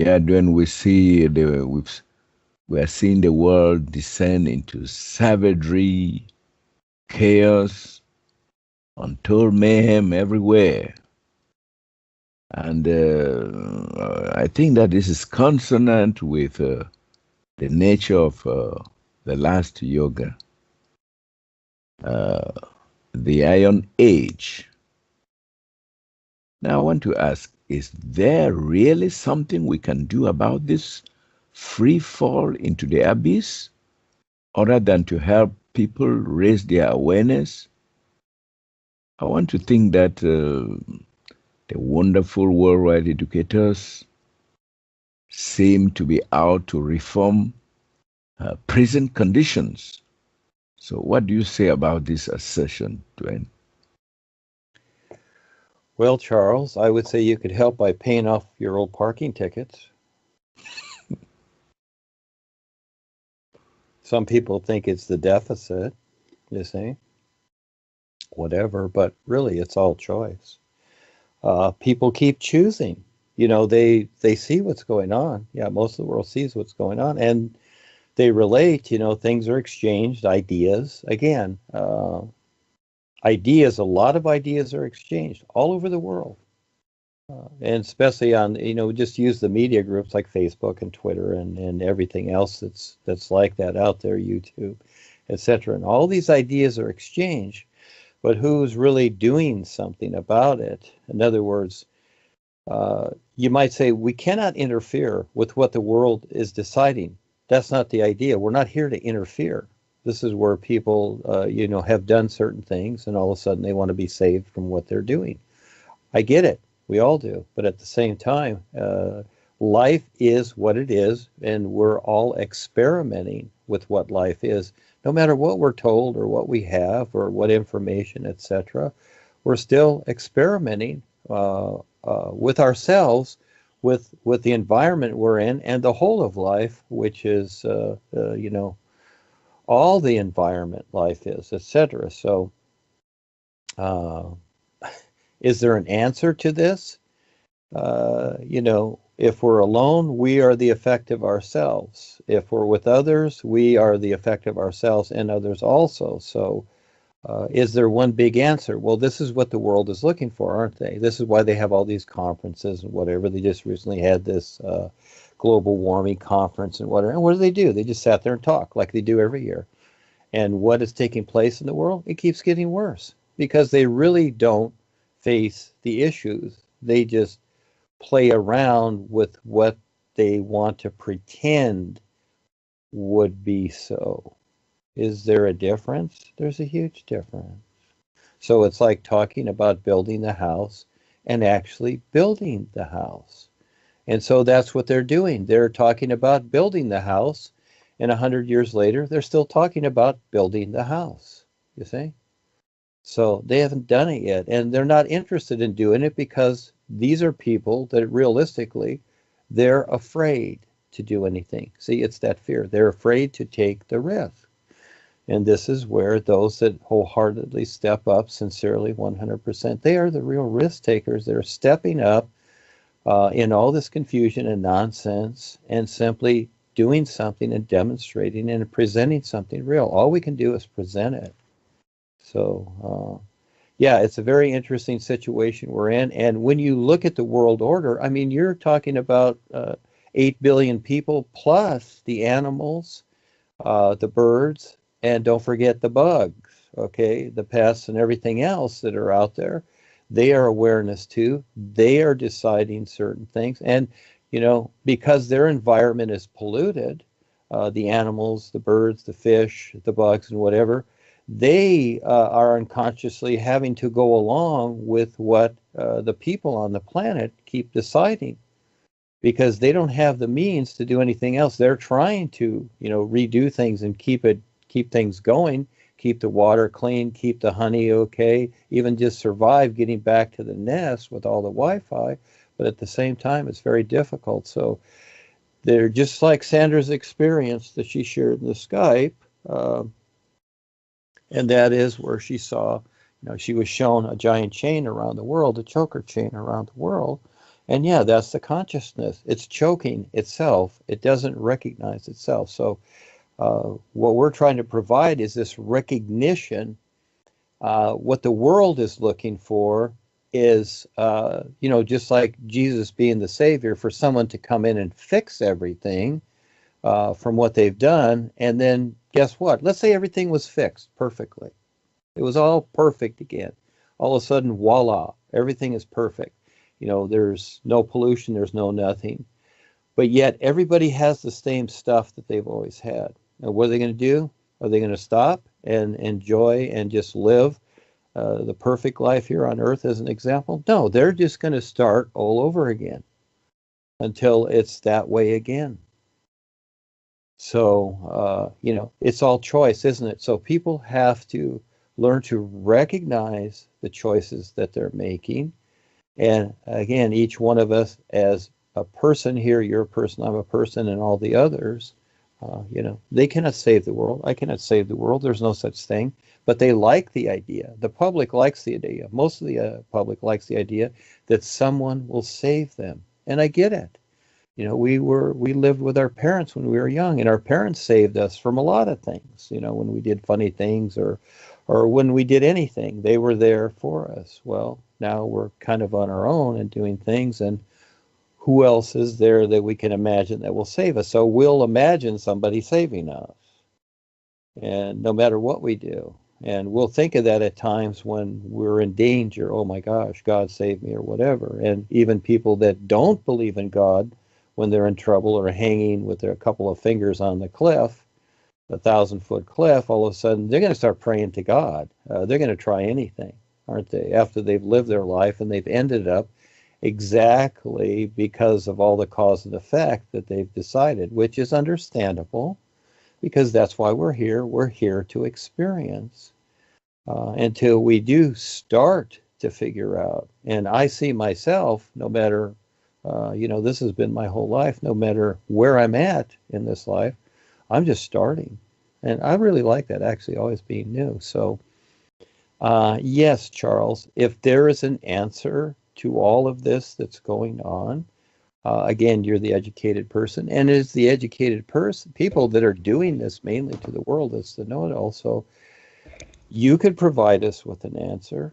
Yeah, when we are seeing the world descend into savagery, chaos, untold mayhem everywhere. And I think that this is consonant with the nature of the last yoga, uh, the Iron Age. Now, I want to ask, is there really something we can do about this free fall into the abyss other than to help people raise their awareness? I want to think that the wonderful worldwide educators seem to be out to reform prison conditions. So, what do you say about this assertion, Duane? Well, Charles, I would say you could help by paying off your old parking tickets. Some people think it's the deficit, you see, whatever, but really it's all choice. People keep choosing. They see what's going on. Yeah, most of the world sees what's going on, and they relate. Things are exchanged, ideas. Again, ideas. A lot of ideas are exchanged all over the world, and especially on just use the media groups like Facebook and Twitter and everything else that's like that out there, YouTube, etc. And all these ideas are exchanged, but who's really doing something about it? In other words, you might say we cannot interfere with what the world is deciding. That's not the idea. We're not here to interfere. This is where people, have done certain things, and all of a sudden they want to be saved from what they're doing. I get it. We all do. But at the same time, life is what it is, and we're all experimenting with what life is. No matter what we're told or what we have or what information, etc., we're still experimenting with ourselves, with the environment we're in, and the whole of life, which is, all the environment life is, etc. So, uh, is there an answer to this? If we're alone, we are the effect of ourselves. If we're with others, we are the effect of ourselves and others also. So, is there one big answer? Well, this is what the world is looking for, aren't they? This is why they have all these conferences and whatever. They just recently had this global warming conference and whatever. And what do? They just sat there and talk like they do every year. And what is taking place in the world? It keeps getting worse because they really don't face the issues. They just play around with what they want to pretend would be so. Is there a difference? There's a huge difference. So it's like talking about building the house and actually building the house. And so that's what they're doing. They're talking about building the house, and 100 years later, they're still talking about building the house. You see? So they haven't done it yet, and they're not interested in doing it because these are people that realistically, they're afraid to do anything. See, it's that fear. They're afraid to take the risk. And this is where those that wholeheartedly step up sincerely, 100%, they are the real risk takers. They're stepping up in all this confusion and nonsense and simply doing something and demonstrating and presenting something real. All we can do is present it. So, yeah, it's a very interesting situation we're in. And when you look at the world order, I mean, you're talking about 8 billion people plus the animals, the birds, and don't forget the bugs, okay, the pests and everything else that are out there. They are awareness too. They are deciding certain things. And, because their environment is polluted, the animals, the birds, the fish, the bugs, and whatever, they are unconsciously having to go along with what the people on the planet keep deciding because they don't have the means to do anything else. They're trying to, redo things and keep things going, keep the water clean, keep the honey okay, even just survive getting back to the nest with all the Wi-Fi. But at the same time, it's very difficult. So they're just like Sandra's experience that she shared in the Skype. And that is where she saw, she was shown a giant chain around the world, a choker chain around the world. And yeah, that's the consciousness. It's choking itself. It doesn't recognize itself. So what we're trying to provide is this recognition. What the world is looking for is, just like Jesus being the Savior, for someone to come in and fix everything from what they've done. And then guess what? Let's say everything was fixed perfectly. It was all perfect again. All of a sudden, voila, everything is perfect. There's no pollution, there's no nothing. But yet everybody has the same stuff that they've always had. Now, what are they going to do? Are they going to stop and enjoy and just live the perfect life here on earth as an example? No, they're just going to start all over again until it's that way again. So, it's all choice, isn't it? So people have to learn to recognize the choices that they're making. And again, each one of us as a person here, you're a person, I'm a person, and all the others, they cannot save the world. I cannot save the world. There's no such thing. But they like the idea. The public likes the idea. Most of the public likes the idea that someone will save them. And I get it. We lived with our parents when we were young, and our parents saved us from a lot of things. When we did funny things or when we did anything, they were there for us. Well, now we're kind of on our own and doing things, and who else is there that we can imagine that will save us? So we'll imagine somebody saving us, and no matter what we do. And we'll think of that at times when we're in danger. Oh my gosh, God save me, or whatever. And even people that don't believe in God, when they're in trouble or hanging with their couple of fingers on the cliff, 1,000-foot cliff, all of a sudden they're going to start praying to God. They're going to try anything, aren't they? After they've lived their life and they've ended up exactly because of all the cause and effect that they've decided, which is understandable, because that's why we're here. We're here to experience until we do start to figure out. And I see myself, no matter, this has been my whole life, no matter where I'm at in this life, I'm just starting. And I really like that, actually, always being new. So, yes, Charles, if there is an answer to all of this that's going on, again, you're the educated person, and it's the educated people that are doing this mainly to the world as the know-it-all. So you could provide us with an answer.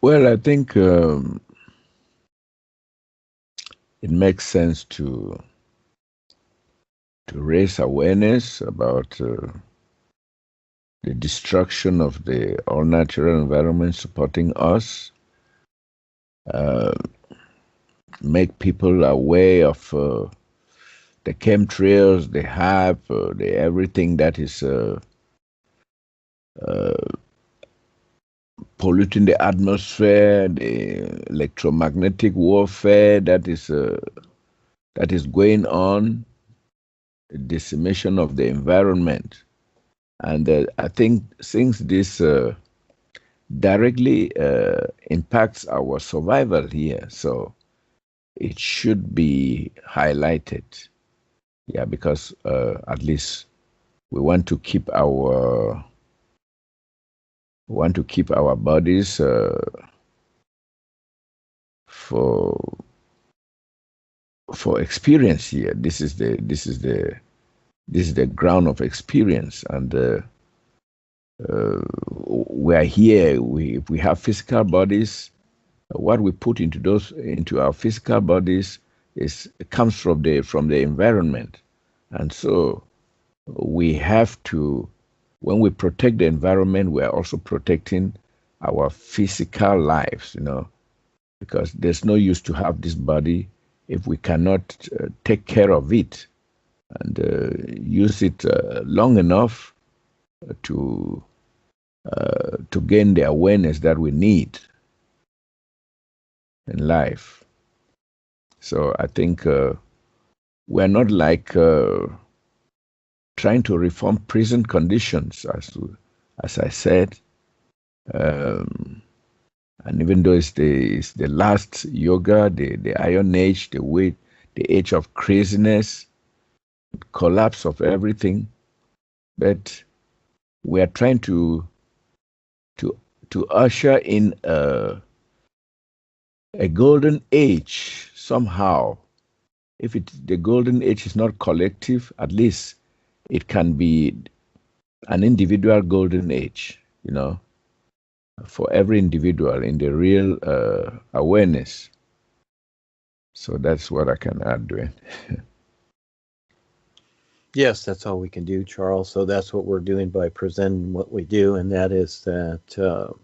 Well, I think it makes sense to raise awareness about the destruction of the all-natural environment supporting us, make people aware of the chemtrails they have, everything that is polluting the atmosphere, the electromagnetic warfare that is going on, the decimation of the environment. And I think since this directly impacts our survival here, so it should be highlighted. Yeah, because at least we want to keep our bodies for experience here. This is the ground of experience, and we are here. If we have physical bodies, what we put into our physical bodies comes from the environment, and so we have to. When we protect the environment, we are also protecting our physical lives. Because there's no use to have this body if we cannot take care of it and use it long enough to gain the awareness that we need in life. So I think we're not like trying to reform prison conditions, as I said. And even though it's the last yoga, the Iron Age, the the age of craziness, collapse of everything. But we are trying to to usher in a golden age somehow. If the golden age is not collective, at least it can be an individual golden age, for every individual in the real awareness. So that's what I can add, Duane. Yes, that's all we can do, Charles. So that's what we're doing by presenting what we do, and that is that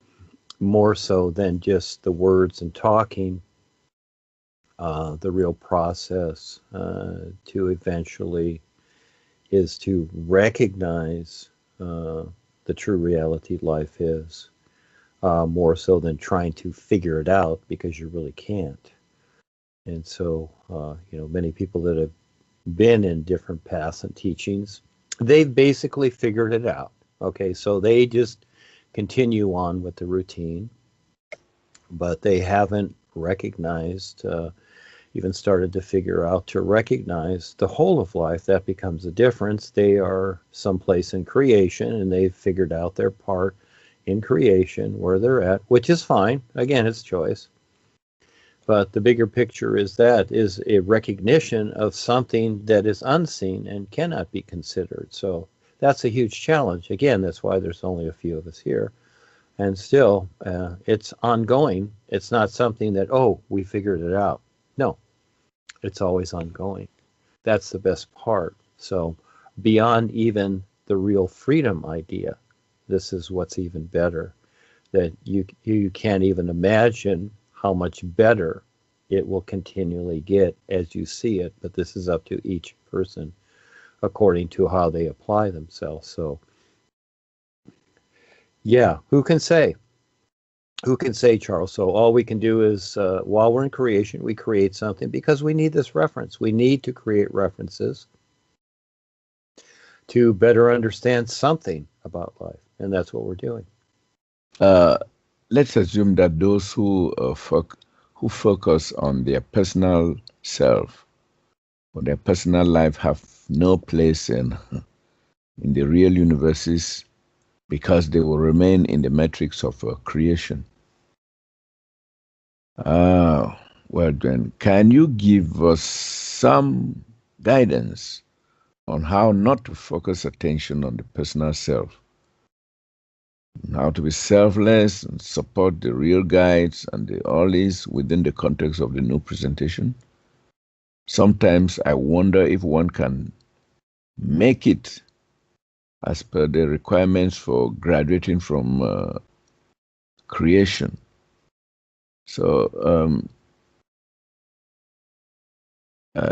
more so than just the words and talking, the real process to eventually is to recognize the true reality life is, more so than trying to figure it out, because you really can't. And so, many people that have been in different paths and teachings, they've basically figured it out. Okay, so they just continue on with the routine, but they haven't recognized, even started to figure out to recognize the whole of life. That becomes the difference. They are someplace in creation, and they've figured out their part in creation, where they're at, which is fine. Again, it's choice. But the bigger picture is a recognition of something that is unseen and cannot be considered. So that's a huge challenge. Again, that's why there's only a few of us here. And still, it's ongoing. It's not something that, we figured it out. No, it's always ongoing. That's the best part. So beyond even the real freedom idea, this is what's even better, that you can't even imagine how much better it will continually get as you see it. But this is up to each person according to how they apply themselves. So, yeah, who can say? Who can say, Charles? So all we can do is, while we're in creation, we create something because we need this reference. We need to create references to better understand something about life. And that's what we're doing. Let's assume that those who focus on their personal self or their personal life have no place in the real universes, because they will remain in the matrix of creation. Well then, can you give us some guidance on how not to focus attention on the personal self, how to be selfless and support the real guides and the allies within the context of the new presentation? Sometimes I wonder if one can make it as per the requirements for graduating from creation. So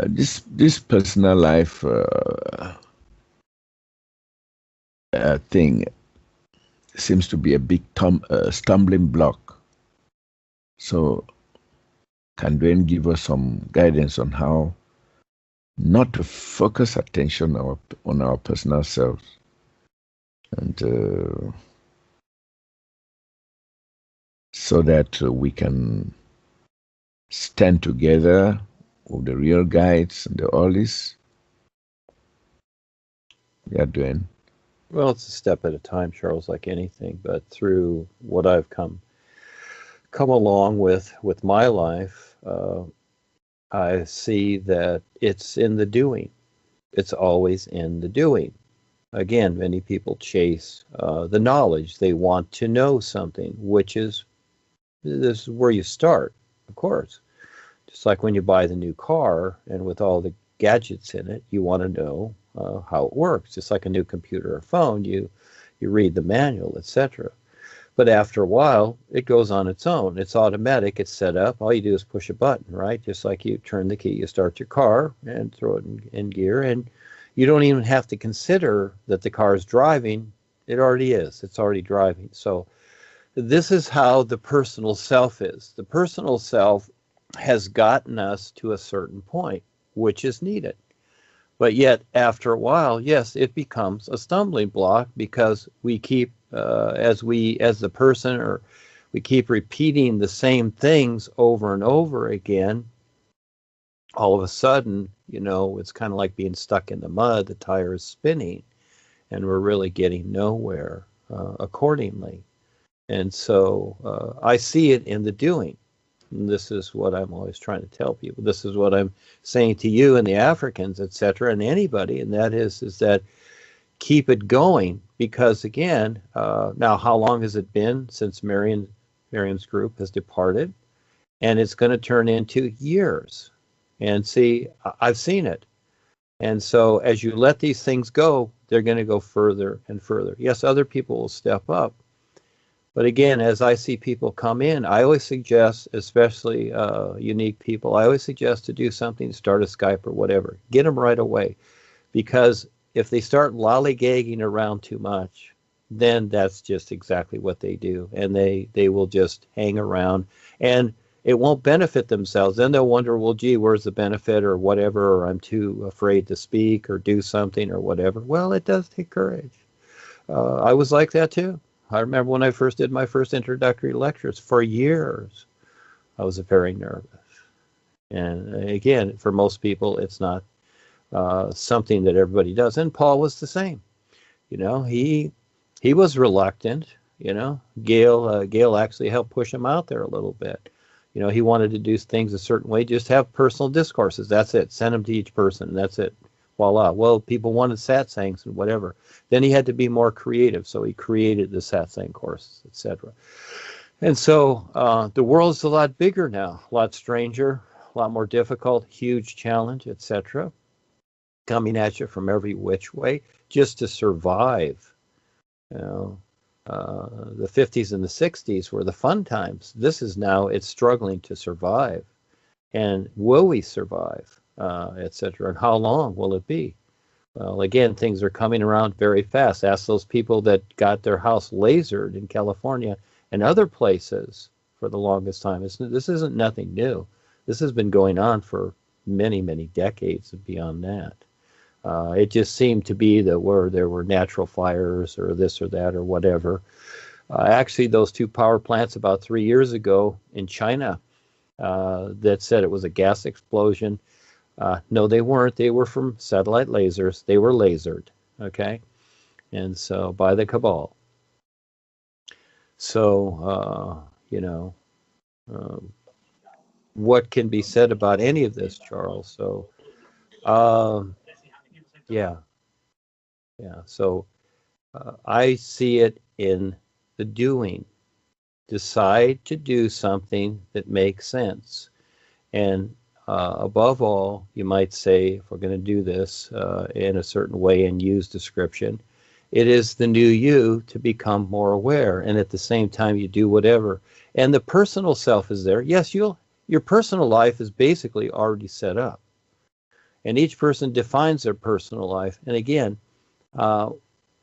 this personal life thing seems to be a big stumbling block. So can Duane give us some guidance on how not to focus attention on our personal selves, and so that we can stand together with the real guides and the allies? Yeah, Duane. Well, it's a step at a time, Charles, like anything. But through what I've come along with my life, I see that it's in the doing. It's always in the doing. Again, many people chase the knowledge. They want to know something, which is, this is where you start, of course. Just like when you buy the new car, and with all the gadgets in it, you want to know how it works. Just like a new computer or phone, you read the manual, etc. But after a while, it goes on its own. It's automatic. It's set up. All you do is push a button, right? Just like you turn the key, you start your car and throw it in gear, and you don't even have to consider that the car is driving. It already is. It's already driving. So this is how the personal self is. The personal self has gotten us to a certain point, which is needed. But yet, after a while, yes, it becomes a stumbling block, because we keep, as the person, or we keep repeating the same things over and over again, all of a sudden, it's kind of like being stuck in the mud. The tire is spinning, and we're really getting nowhere accordingly. And so I see it in the doing. And this is what I'm always trying to tell people. This is what I'm saying to you and the Africans, etc., and anybody, and that is that keep it going, because again, now how long has it been since Miriam's group has departed? And it's going to turn into years. And see, I've seen it. And so as you let these things go, they're going to go further and further. Yes, other people will step up. But again, as I see people come in, I always suggest, especially unique people, I always suggest to do something, start a Skype or whatever. Get them right away. Because if they start lollygagging around too much, then that's just exactly what they do. And they will just hang around. And it won't benefit themselves. Then they'll wonder, well, gee, where's the benefit or whatever, or I'm too afraid to speak or do something or whatever. Well, it does take courage. I was like that too. I remember when I first did my first introductory lectures, for years, I was very nervous. And again, for most people, it's not something that everybody does. And Paul was the same. He was reluctant. Gail actually helped push him out there a little bit. He wanted to do things a certain way, just have personal discourses. That's it. Send them to each person. That's it. Voila. Well, people wanted satsangs and whatever. Then he had to be more creative, so he created the satsang courses, etc. And so the world is a lot bigger now, a lot stranger, a lot more difficult, huge challenge, etc. Coming at you from every which way just to survive. The 50s and the 60s were the fun times. This is now, it's struggling to survive. And will we survive, etc.? And how long will it be? Well, again, things are coming around very fast. Ask those people that got their house lasered in California and other places for the longest time. This isn't nothing new. This has been going on for many, many decades and beyond that. It just seemed to be that where there were natural fires or this or that or whatever. Actually, those two power plants about 3 years ago in China that said it was a gas explosion. No, they weren't. They were from satellite lasers. They were lasered, okay? And so by the cabal. So, what can be said about any of this, Charles? So, yeah. So I see it in the doing. Decide to do something that makes sense. And above all, you might say, if we're going to do this in a certain way and use description, it is the new you to become more aware. And at the same time, you do whatever. And the personal self is there. Yes, your personal life is basically already set up. And each person defines their personal life. And again,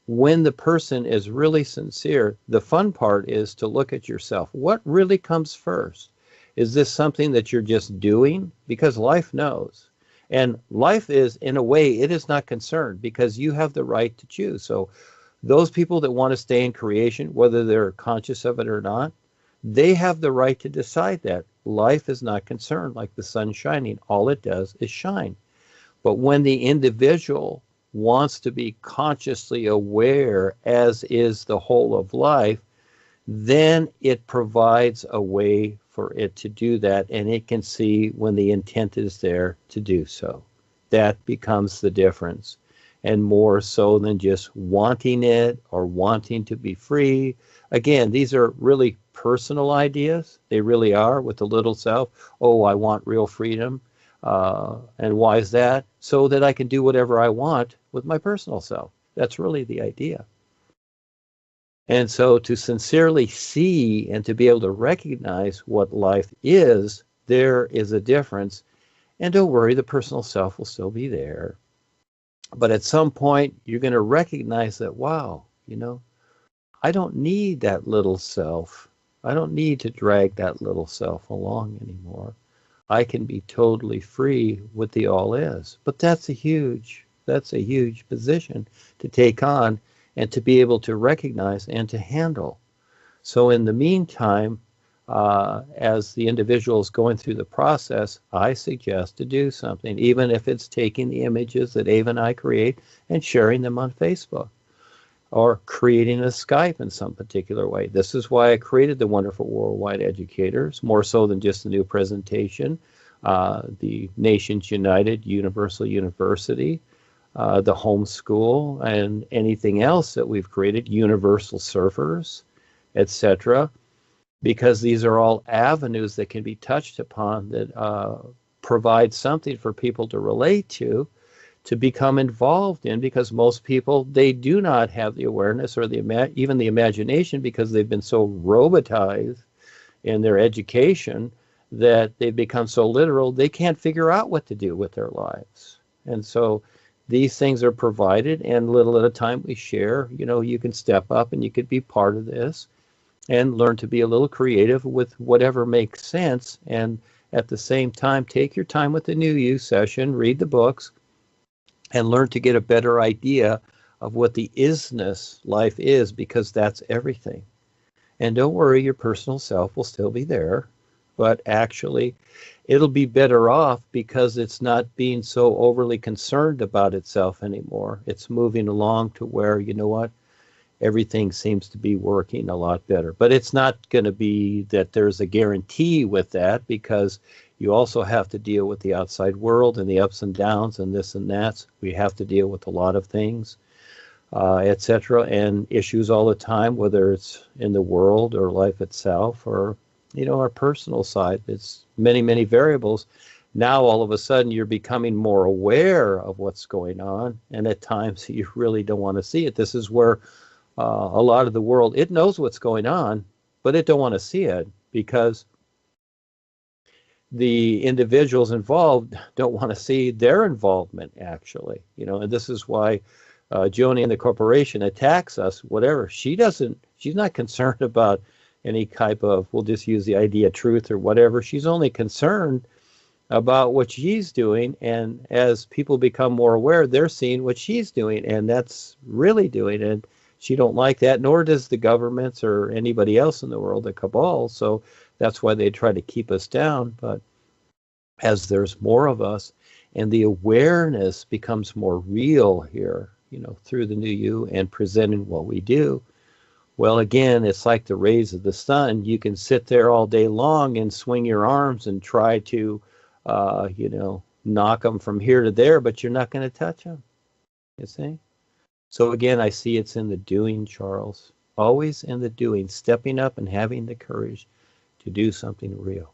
when the person is really sincere, the fun part is to look at yourself. What really comes first? Is this something that you're just doing? Because life knows. And life is, in a way, it is not concerned because you have the right to choose. So those people that want to stay in creation, whether they're conscious of it or not, they have the right to decide that. Life is not concerned like the sun shining. All it does is shine. But when the individual wants to be consciously aware, as is the whole of life, then it provides a way for it to do that, and it can see when the intent is there to do so. That becomes the difference, and more so than just wanting it or wanting to be free. Again, these are really personal ideas. They really are, with the little self. Oh, I want real freedom. And why is that? So that I can do whatever I want with my personal self. That's really the idea. And so to sincerely see and to be able to recognize what life is, there is a difference. And don't worry, the personal self will still be there. But at some point, you're going to recognize that, wow, I don't need that little self. I don't need to drag that little self along anymore. I can be totally free with the all is. But that's a huge position to take on and to be able to recognize and to handle. So in the meantime, as the individual is going through the process, I suggest to do something, even if it's taking the images that Ava and I create and sharing them on Facebook, or creating a Skype in some particular way. This is why I created the Wonderful Worldwide Educators, more so than just a new presentation. The Nations United Universal University, the homeschool, and anything else that we've created, universal surfers, etc., because these are all avenues that can be touched upon that provide something for people to relate to become involved in, because most people, they do not have the awareness or even the imagination, because they've been so robotized in their education that they've become so literal they can't figure out what to do with their lives. And so these things are provided, and little at a time we share. You can step up and you could be part of this and learn to be a little creative with whatever makes sense, and at the same time take your time with the New You session, read the books, and learn to get a better idea of what the isness life is, because that's everything. And don't worry, your personal self will still be there, but actually it'll be better off because it's not being so overly concerned about itself anymore. It's moving along to where, you know what, everything seems to be working a lot better. But it's not going to be that there's a guarantee with that, because you also have to deal with the outside world and the ups and downs and this and that. We have to deal with a lot of things, etc., and issues all the time, whether it's in the world or life itself, or our personal side. It's many, many variables. Now all of a sudden you're becoming more aware of what's going on, and at times you really don't want to see it. This is where a lot of the world, it knows what's going on, but it don't want to see it, because the individuals involved don't want to see their involvement, actually. And this is why Joni and the corporation attacks us, whatever. She's not concerned about any type of, we'll just use the idea truth or whatever. She's only concerned about what she's doing, and as people become more aware, they're seeing what she's doing, and that's really doing it. She don't like that, nor does the governments or anybody else in the world, the cabal. So that's why they try to keep us down. But as there's more of us and the awareness becomes more real here, through the New You and presenting what we do, well, again, it's like the rays of the sun. You can sit there all day long and swing your arms and try to, knock them from here to there, but you're not going to touch them, you see? So again, I see it's in the doing, Charles. Always in the doing, stepping up and having the courage to do something real.